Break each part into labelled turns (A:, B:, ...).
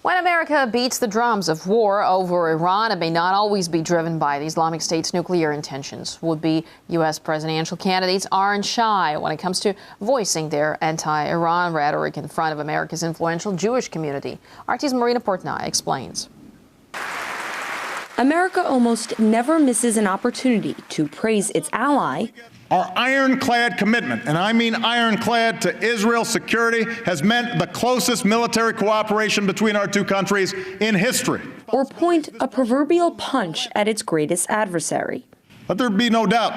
A: When America beats the drums of war over Iran, it may not always be driven by the Islamic State's nuclear intentions. Would-be U.S. presidential candidates aren't shy when it comes to voicing their anti-Iran rhetoric in front of America's influential Jewish community. RT's Marina Portnoy explains.
B: America almost never misses an opportunity to praise its ally.
C: Our ironclad commitment, and I mean ironclad, to Israel's security has meant the closest military cooperation between our two countries in history.
B: Or point a proverbial punch at its greatest adversary.
C: Let there be no doubt.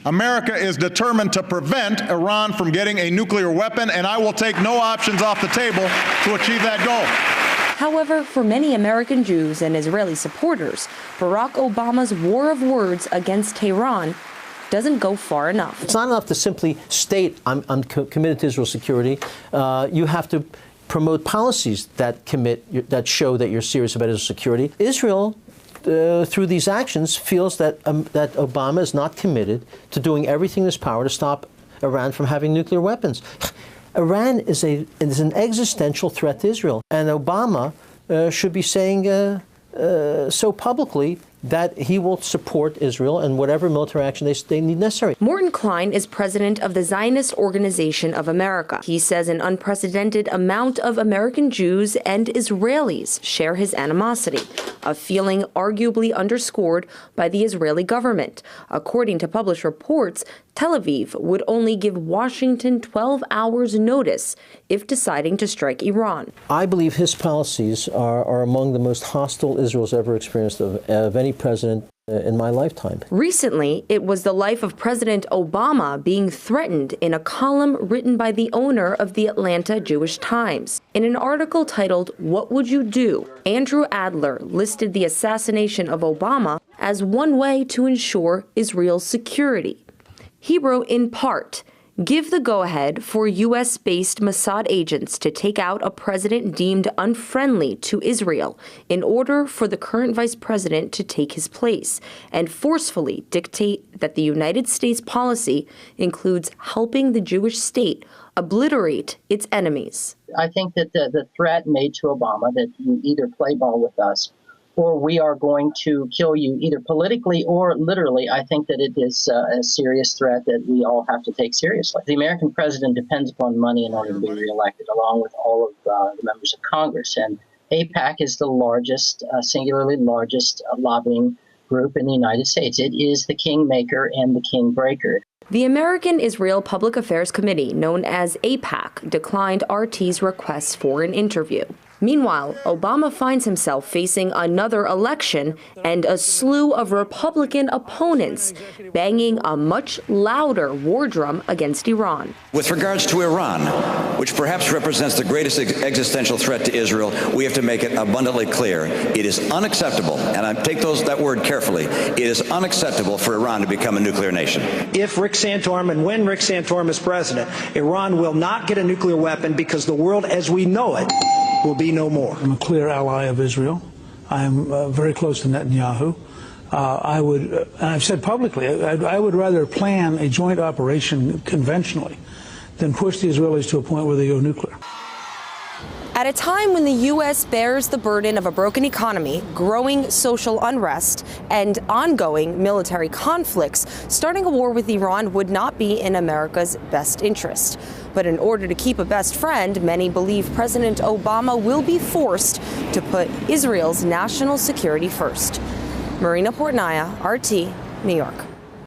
C: America is determined to prevent Iran from getting a nuclear weapon, and I will take no options off the table to achieve that goal.
B: However, for many American Jews and Israeli supporters, Barack Obama's war of words against Tehran doesn't go far enough.
D: It's not enough to simply state, I'm committed to Israel's security. You have to promote policies that show that you're serious about Israel's security. Israel, through these actions, feels that Obama is not committed to doing everything in his power to stop Iran from having nuclear weapons. Iran is an existential threat to Israel, and Obama should be saying so publicly that he will support Israel and whatever military action they need necessary.
B: Morton Klein is president of the Zionist Organization of America. He says an unprecedented amount of American Jews and Israelis share his animosity, a feeling arguably underscored by the Israeli government. According to published reports, Tel Aviv would only give Washington 12 hours notice if deciding to strike Iran.
D: I believe his policies are among the most hostile Israel's ever experienced of any president in my lifetime.
B: Recently, it was the life of President Obama being threatened in a column written by the owner of the Atlanta Jewish Times. In an article titled, "What Would You Do?" Andrew Adler listed the assassination of Obama as one way to ensure Israel's security. He wrote in part, "Give the go-ahead for U.S.-based Mossad agents to take out a president deemed unfriendly to Israel in order for the current vice president to take his place, and forcefully dictate that the United States policy includes helping the Jewish state obliterate its enemies."
E: I think that the threat made to Obama that you either play ball with us or we are going to kill you either politically or literally, I think that it is a serious threat that we all have to take seriously. The American president depends upon money in order to be reelected, along with all of the members of Congress. And AIPAC is the largest, singularly largest lobbying group in the United States. It is the kingmaker and the kingbreaker.
B: The American Israel Public Affairs Committee, known as AIPAC, declined RT's request for an interview. Meanwhile, Obama finds himself facing another election and a slew of Republican opponents banging a much louder war drum against Iran.
F: With regards to Iran, which perhaps represents the greatest existential threat to Israel, we have to make it abundantly clear. It is unacceptable, and I take that word carefully, it is unacceptable for Iran to become a nuclear nation.
G: If Rick Santorum and when Rick Santorum is president, Iran will not get a nuclear weapon because the world as we know it will be no more.
H: I'm a clear ally of Israel. I am very close to Netanyahu. And I've said publicly, I would rather plan a joint operation conventionally than push the Israelis to a point where they go nuclear.
B: At a time when the U.S. bears the burden of a broken economy, growing social unrest, and ongoing military conflicts, starting a war with Iran would not be in America's best interest. But in order to keep a best friend, many believe President Obama will be forced to put Israel's national security first. Marina Portnoy, RT, New York.